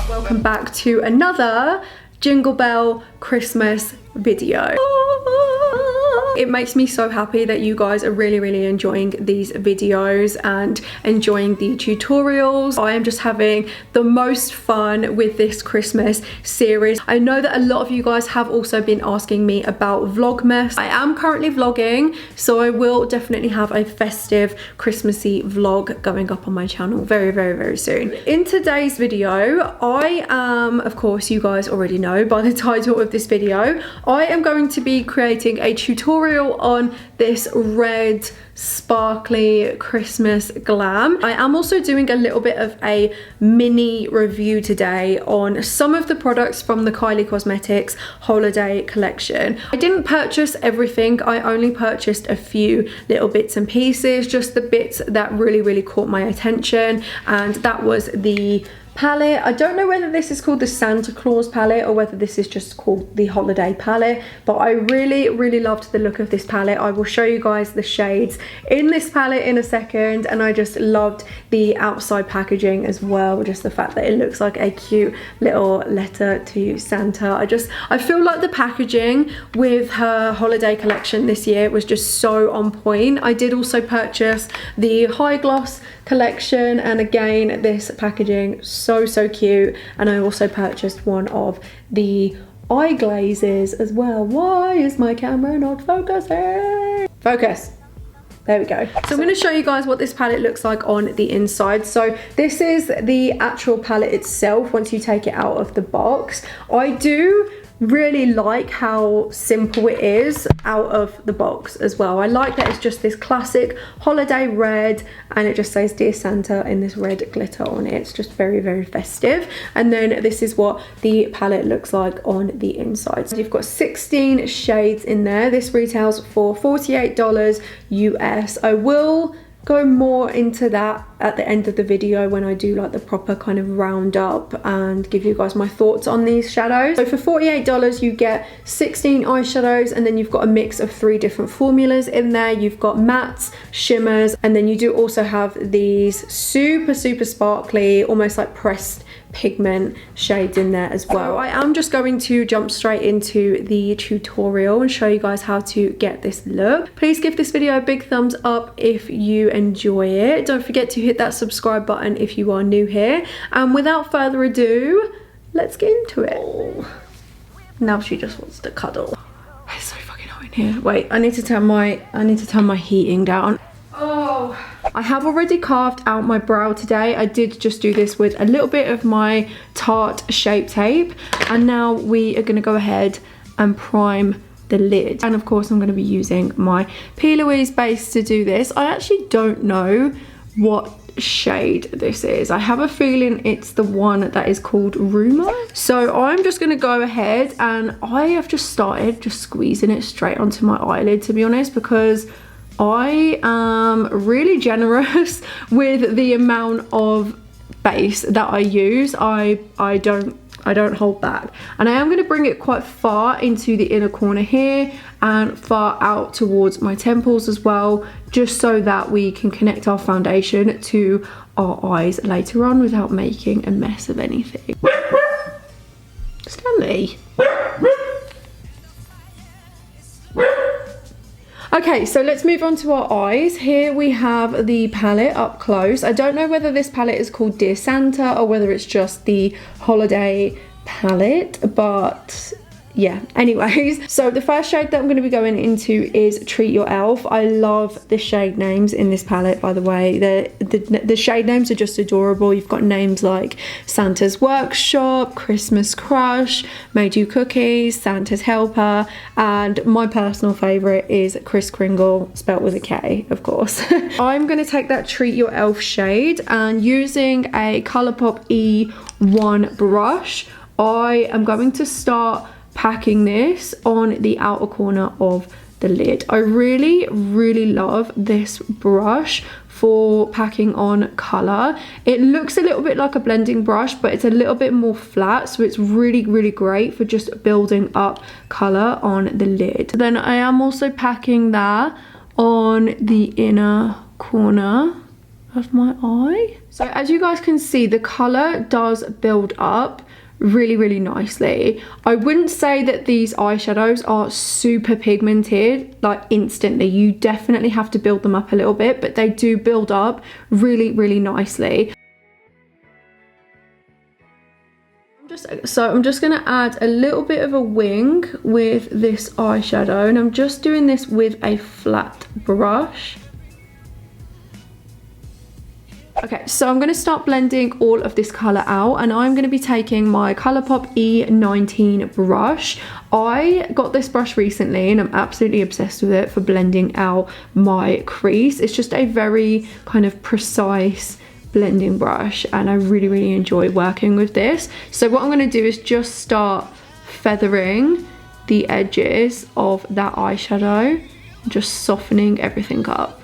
Welcome back to another Jingle Belle Christmas video. It makes me so happy that you guys are really enjoying these videos and enjoying the tutorials. I am just having the most fun with this Christmas series. I know that a lot of you guys have also been asking me about Vlogmas. I am currently vlogging, so I will definitely have a festive Christmassy vlog going up on my channel very soon. In today's video, I am, of course, you guys already know by the title of this video, I am going to be creating a tutorial on this red sparkly Christmas glam. I am also doing a little bit of a mini review today on some of the products from the Kylie Cosmetics Holiday Collection. I didn't purchase everything, I only purchased a few little bits and pieces, just the bits that really caught my attention, and that was the palette. I don't know whether this is called the Santa Claus palette or whether this is just called the Holiday palette, but I really loved the look of this palette. I will show you guys the shades in this palette in a second, and I just loved the outside packaging as well, just the fact that it looks like a cute little letter to Santa. I feel like the packaging with her holiday collection this year was just so on point. I did also purchase the high gloss collection, and again this packaging so cute, and I also purchased one of the eye glazes as well. Why is my camera not focusing? Focus. There we go. So I'm going to show you guys what this palette looks like on the inside. So this is the actual palette itself once you take it out of the box. I do really like how simple it is out of the box as well. I like that it's just this classic holiday red, and it just says Dear Santa in this red glitter on it. It's just very festive. And then this is what the palette looks like on the inside. So you've got 16 shades in there. This retails for $48 US. I will go more into that at the end of the video when I do like the proper kind of roundup and give you guys my thoughts on these shadows. So for $48 you get 16 eyeshadows, and then you've got a mix of 3 different formulas in there. You've got mattes, shimmers, and then you do also have these super sparkly, almost like pressed pigment shades in there as well. I am just going to jump straight into the tutorial and show you guys how to get this look. Please give this video a big thumbs up if you enjoy it. Don't forget to hit that subscribe button if you are new here, and without further ado, let's get into it. Oh, now she just wants to cuddle. It's so fucking hot in here. Wait, I need to turn my heating down. Oh, I have already carved out my brow today. I did just do this with a little bit of my Tarte Shape Tape, and now we are going to go ahead and prime the lid. And of course I'm going to be using my P. Louise base to do this. I actually don't know what shade this is. I have a feeling it's the one that is called Rumor. So I'm just going to go ahead, and I have just started just squeezing it straight onto my eyelid, to be honest, because I am really generous with the amount of base that I use. I don't hold back, and I am going to bring it quite far into the inner corner here and far out towards my temples as well, just so that we can connect our foundation to our eyes later on without making a mess of anything. Stanley. Okay, so let's move on to our eyes. Here we have the palette up close. I don't know whether this palette is called Dear Santa or whether it's just the holiday palette, but yeah, anyways. So the first shade that I'm going to be going into is Treat Your Elf. I love the shade names in this palette, by the way. The shade names are just adorable. You've got names like Santa's Workshop, Christmas Crush, Made You Cookies, Santa's Helper, and my personal favourite is Kris Kringle, spelt with a K, of course. I'm going to take that Treat Your Elf shade, and using a Colourpop E1 brush, I am going to start packing this on the outer corner of the lid. I really love this brush for packing on colour. It looks a little bit like a blending brush, but it's a little bit more flat, so it's really great for just building up colour on the lid. Then I am also packing that on the inner corner of my eye. So as you guys can see, the colour does build up really nicely. I wouldn't say that these eyeshadows are super pigmented like instantly. You definitely have to build them up a little bit, but they do build up really nicely. So I'm just going to add a little bit of a wing with this eyeshadow, and I'm just doing this with a flat brush. Okay, so I'm going to start blending all of this colour out, and I'm going to be taking my Colourpop E19 brush. I got this brush recently and I'm absolutely obsessed with it for blending out my crease. It's just a very kind of precise blending brush, and I really enjoy working with this. So what I'm going to do is just start feathering the edges of that eyeshadow, just softening everything up.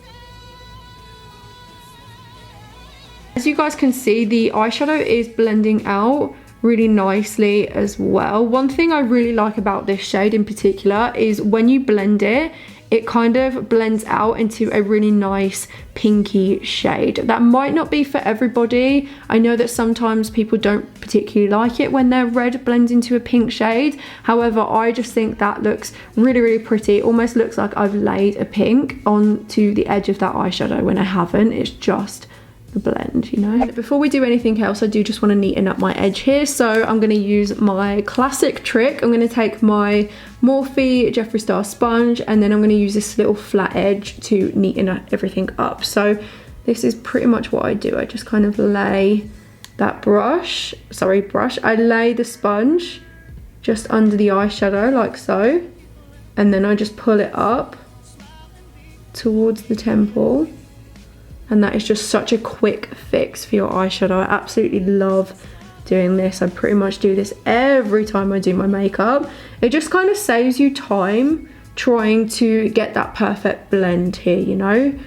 As you guys can see, the eyeshadow is blending out really nicely as well. One thing I really like about this shade in particular is when you blend it, it kind of blends out into a really nice pinky shade. That might not be for everybody. I know that sometimes people don't particularly like it when their red blends into a pink shade. However, I just think that looks really pretty. It almost looks like I've laid a pink onto the edge of that eyeshadow when I haven't. It's just the blend, you know. Before we do anything else, I do just want to neaten up my edge here, so I'm going to use my classic trick. I'm going to take my Morphe Jeffree Star sponge, and then I'm going to use this little flat edge to neaten everything up. So this is pretty much what I do. I just kind of lay that I lay the sponge just under the eyeshadow like so, and then I just pull it up towards the temple. And that is just such a quick fix for your eyeshadow. I absolutely love doing this. I pretty much do this every time I do my makeup. It just kind of saves you time trying to get that perfect blend here, you know?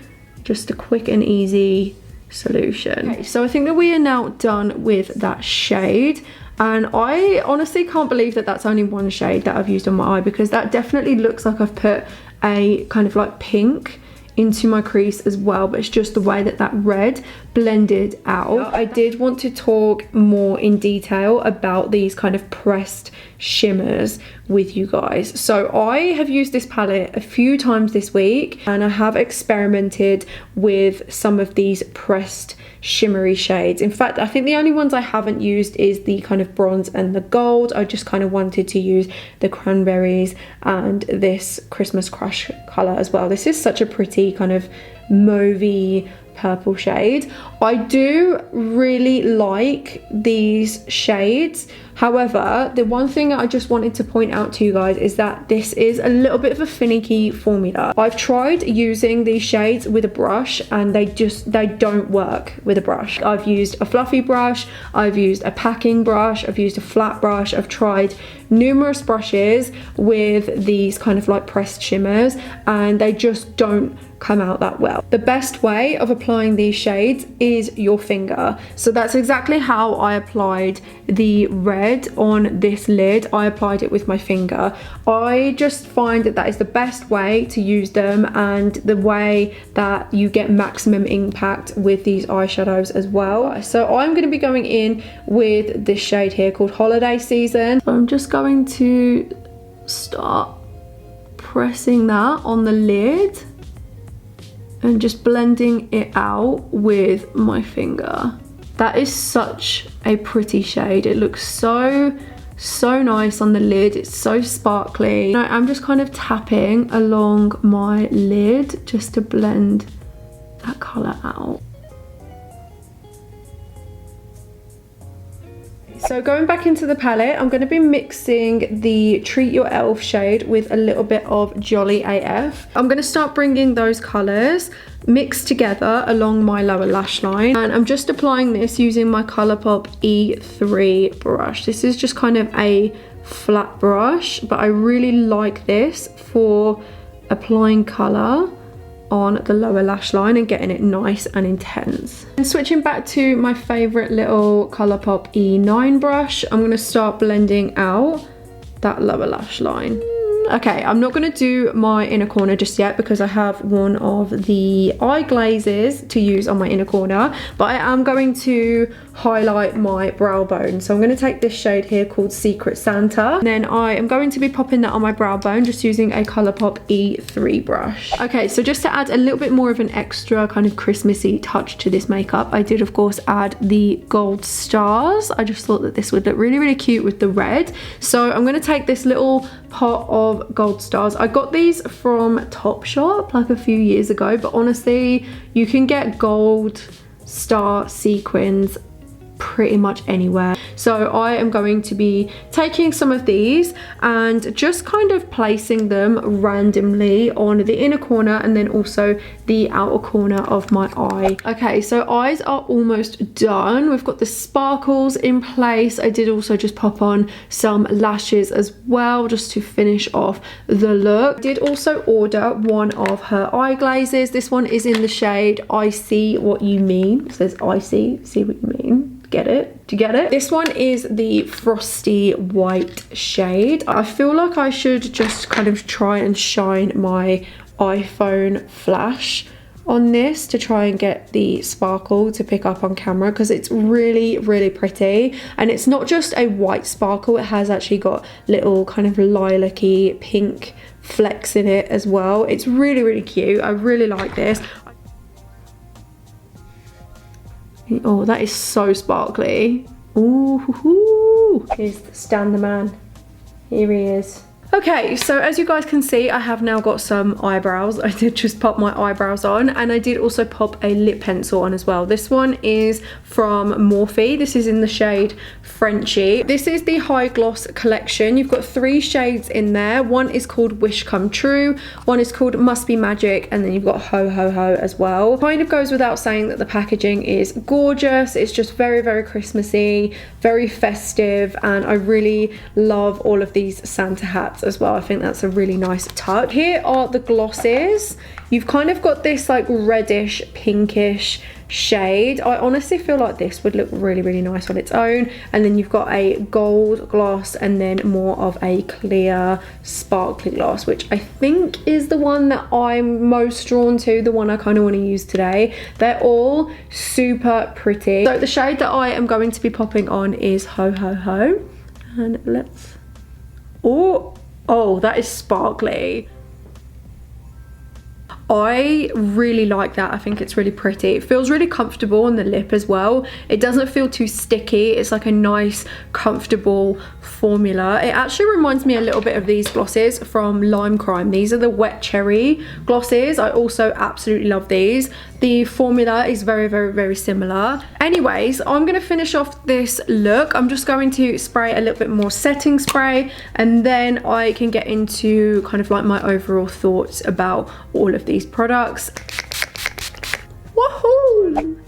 Just a quick and easy solution. Okay, so I think that we are now done with that shade. And I honestly can't believe that that's only one shade that I've used on my eye, because that definitely looks like I've put a kind of like pink into my crease as well, but it's just the way that that red blended out. I did want to talk more in detail about these kind of pressed shimmers with you guys. So I have used this palette a few times this week, and I have experimented with some of these pressed shimmery shades. In fact, I think the only ones I haven't used is the kind of bronze and the gold. I just kind of wanted to use the cranberries and this Christmas Crush color as well. This is such a pretty kind of mauvey purple shade. I do really like these shades. However, the one thing I just wanted to point out to you guys is that this is a little bit of a finicky formula. I've tried using these shades with a brush and they don't work with a brush. I've used a fluffy brush, I've used a packing brush, I've used a flat brush, I've tried numerous brushes with these kind of like pressed shimmers, and they just don't come out that well. The best way of applying these shades is your finger. So that's exactly how I applied the red on this lid. I applied it with my finger. I just find that that is the best way to use them, and the way that you get maximum impact with these eyeshadows as well. So I'm going to be going in with this shade here called Holiday Season. So I'm just going to start pressing that on the lid and just blending it out with my finger. That is such a pretty shade. It looks so nice on the lid. It's so sparkly. I'm just kind of tapping along my lid just to blend that color out. So going back into the palette, I'm going to be mixing the Treat Your Elf shade with a little bit of Jolly AF. I'm going to start bringing those colours mixed together along my lower lash line, and I'm just applying this using my Colourpop E3 brush. This is just kind of a flat brush, but I really like this for applying colour on the lower lash line and getting it nice and intense. And switching back to my favourite little Colourpop E9 brush, I'm going to start blending out that lower lash line. Okay, I'm not going to do my inner corner just yet because I have one of the eye glazes to use on my inner corner, but I am going to highlight my brow bone. So I'm going to take this shade here called Secret Santa, and then I am going to be popping that on my brow bone just using a Colourpop E3 brush. Okay, so just to add a little bit more of an extra kind of Christmassy touch to this makeup, I did of course add the gold stars. I just thought that this would look really, really cute with the red. So I'm going to take this little pot of gold stars. I got these from Topshop like a few years ago, but honestly, you can get gold star sequins pretty much anywhere. So I am going to be taking some of these and just kind of placing them randomly on the inner corner and then also the outer corner of my eye. Okay, so eyes are almost done. We've got the sparkles in place. I did also just pop on some lashes as well just to finish off the look. I did also order one of her eye glazes. This one is in the shade I See What You Mean. It says I see what you mean. Get it? Do you get it? This one is the frosty white shade. I feel like I should just kind of try and shine my iPhone flash on this to try and get the sparkle to pick up on camera, because it's really, really pretty. And it's not just a white sparkle, it has actually got little kind of lilac-y pink flecks in it as well. It's really, really cute. I really like this. Oh, that is so sparkly. Ooh, here's Stan the man. Here he is. Okay, so as you guys can see, I have now got some eyebrows. I did just pop my eyebrows on, and I did also pop a lip pencil on as well. This one is from Morphe. This is in the shade Frenchie. This is the High Gloss collection. You've got 3 shades in there. One is called Wish Come True, one is called Must Be Magic, and then you've got Ho Ho Ho as well. Kind of goes without saying that the packaging is gorgeous. It's just very, very Christmassy, very festive, and I really love all of these Santa hats as well. I think that's a really nice touch. Here are the glosses. You've kind of got this like reddish pinkish shade. I honestly feel like this would look really, really nice on its own. And then you've got a gold gloss and then more of a clear sparkly gloss, which I think is the one that I'm most drawn to, the one I kind of want to use today. They're all super pretty. So the shade that I am going to be popping on is Ho Ho Ho, and let's, oh, that is sparkly. I really like that. I think it's really pretty. It feels really comfortable on the lip as well. It doesn't feel too sticky. It's like a nice, comfortable formula. It actually reminds me a little bit of these glosses from Lime Crime. These are the Wet Cherry glosses. I also absolutely love these. The formula is very, very, very similar. Anyways, I'm going to finish off this look. I'm just going to spray a little bit more setting spray, and then I can get into kind of like my overall thoughts about all of these products. Woohoo!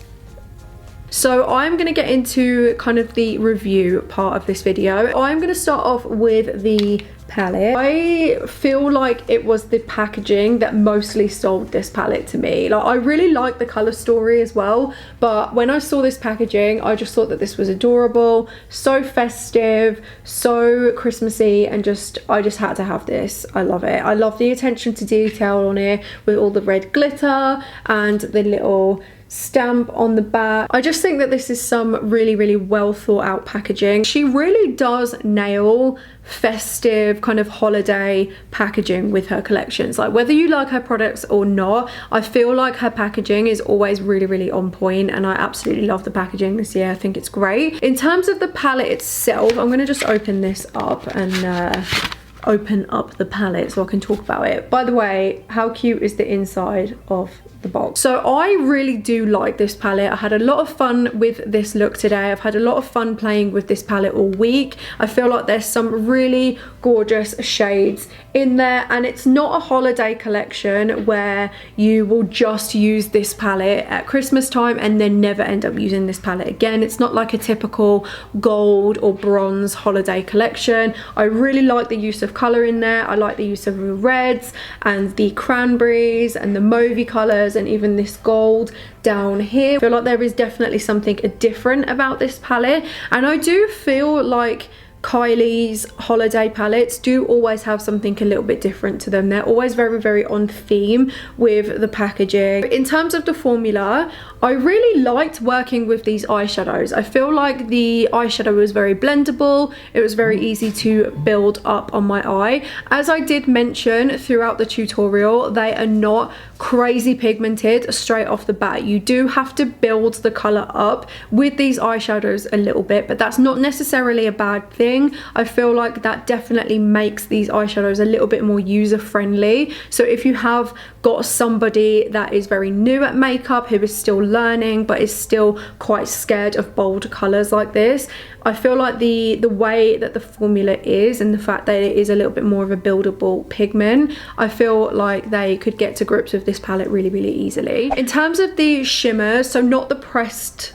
So I'm going to get into kind of the review part of this video. I'm going to start off with the palette. I feel like it was the packaging that mostly sold this palette to me. Like, I really like the color story as well, but when I saw this packaging, I just thought that this was adorable, so festive, so Christmassy, and I just had to have this. I love it. I love the attention to detail on it with all the red glitter and the little stamp on the back. I just think that this is some really, really well thought out packaging. She really does nail festive kind of holiday packaging with her collections. Like, whether you like her products or not, I feel like her packaging is always really, really on point, and I absolutely love the packaging this year. I think it's great. In terms of the palette itself, I'm going to just open this up and open up the palette so I can talk about it. By the way, how cute is the inside of the box? So I really do like this palette. I had a lot of fun with this look today. I've had a lot of fun playing with this palette all week. I feel like there's some really gorgeous shades in there, and it's not a holiday collection where you will just use this palette at Christmas time and then never end up using this palette again. It's not like a typical gold or bronze holiday collection. I really like the use of color in there. I like the use of the reds and the cranberries and the mauvey colors, and even this gold down here. I feel like there is definitely something different about this palette, and I do feel like Kylie's holiday palettes do always have something a little bit different to them. They're always very, very on theme with the packaging. In terms of the formula, I really liked working with these eyeshadows. I feel like the eyeshadow was very blendable. It was very easy to build up on my eye. As I did mention throughout the tutorial, they are not crazy pigmented straight off the bat. You do have to build the color up with these eyeshadows a little bit, but that's not necessarily a bad thing. I feel like that definitely makes these eyeshadows a little bit more user friendly. So if you have got somebody that is very new at makeup, who is still learning but is still quite scared of bold colors like this, I feel like the way that the formula is, and the fact that it is a little bit more of a buildable pigment, I feel like they could get to grips with this palette really, really easily. In terms of the shimmers, so not the pressed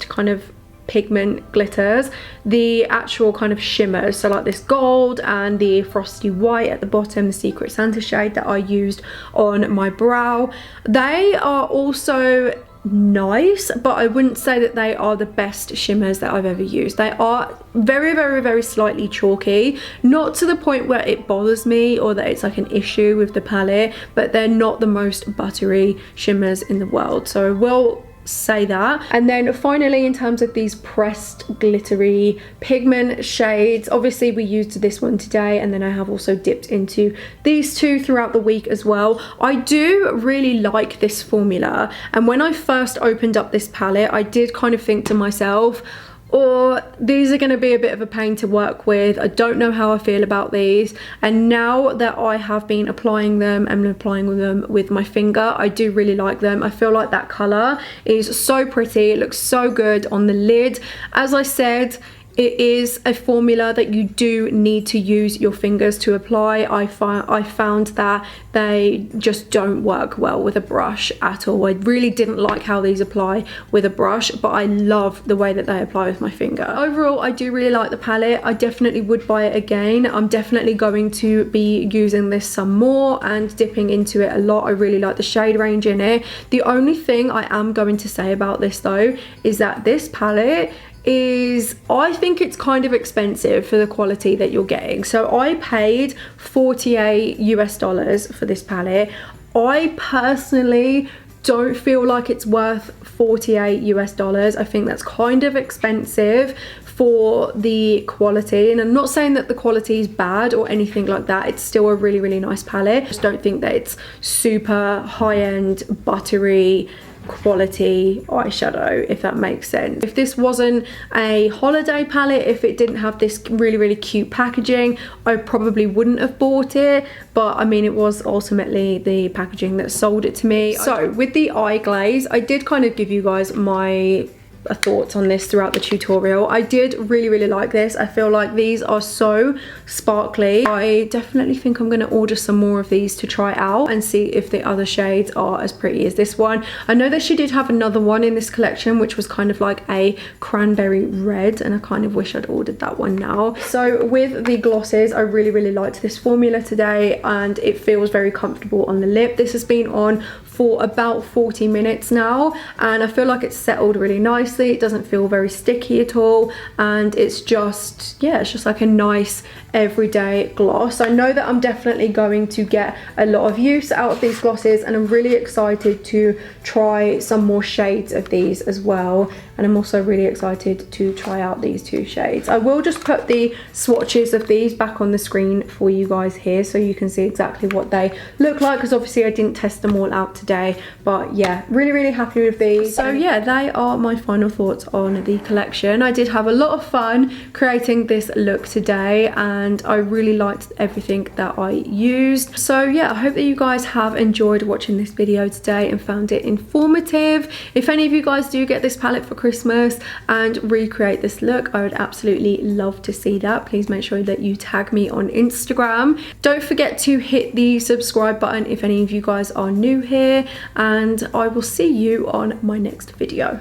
kind of pigment glitters, the actual kind of shimmers, so like this gold and the frosty white at the bottom, the Secret Santa shade that I used on my brow, they are also nice, but I wouldn't say that they are the best shimmers that I've ever used. They are very, very, very slightly chalky, not to the point where it bothers me or that it's like an issue with the palette, but they're not the most buttery shimmers in the world, so I will say that. And then finally, in terms of these pressed glittery pigment shades, obviously we used this one today, and then I have also dipped into these two throughout the week as well. I do really like this formula, and when I first opened up this palette, I did kind of think to myself, or these are going to be a bit of a pain to work with. I don't know how I feel about these. And now that I have been applying them and applying them with my finger, I do really like them. I feel like that colour is so pretty. It looks so good on the lid. As I said, it is a formula that you do need to use your fingers to apply. I found that they just don't work well with a brush at all. I really didn't like how these apply with a brush, but I love the way that they apply with my finger. Overall, I do really like the palette. I definitely would buy it again. I'm definitely going to be using this some more and dipping into it a lot. I really like the shade range in it. The only thing I am going to say about this though is that this palette I think it's kind of expensive for the quality that you're getting. So I paid $48 US for this palette. I personally don't feel like it's worth $48 US. I think that's kind of expensive for the quality, and I'm not saying that the quality is bad or anything like that. It's still a really, really nice palette. I just don't think that it's super high-end buttery quality eyeshadow, if that makes sense. If this wasn't a holiday palette, if it didn't have this really, really cute packaging, I probably wouldn't have bought it, but I mean, it was ultimately the packaging that sold it to me. So with the eye glaze, I did kind of give you guys my thoughts on this throughout the tutorial. I did really, really like this. I feel like these are so sparkly. I definitely think I'm going to order some more of these to try out and see if the other shades are as pretty as this one. I know that she did have another one in this collection which was kind of like a cranberry red, and I kind of wish I'd ordered that one now. So with the glosses, I really, really liked this formula today, and it feels very comfortable on the lip. This has been on for about 40 minutes now, and I feel like it's settled really nicely. It doesn't feel very sticky at all, and it's just, yeah, it's just like a nice everyday gloss. I know that I'm definitely going to get a lot of use out of these glosses, and I'm really excited to try some more shades of these as well, and I'm also really excited to try out these two shades. I will just put the swatches of these back on the screen for you guys here so you can see exactly what they look like, because obviously I didn't test them all out today, but yeah, really, really happy with these. So yeah, they are my final thoughts on the collection. I did have a lot of fun creating this look today, and I really liked everything that I used. So yeah, I hope that you guys have enjoyed watching this video today and found it informative. If any of you guys do get this palette for Christmas and recreate this look, I would absolutely love to see that. Please make sure that you tag me on Instagram. Don't forget to hit the subscribe button if any of you guys are new here, and I will see you on my next video.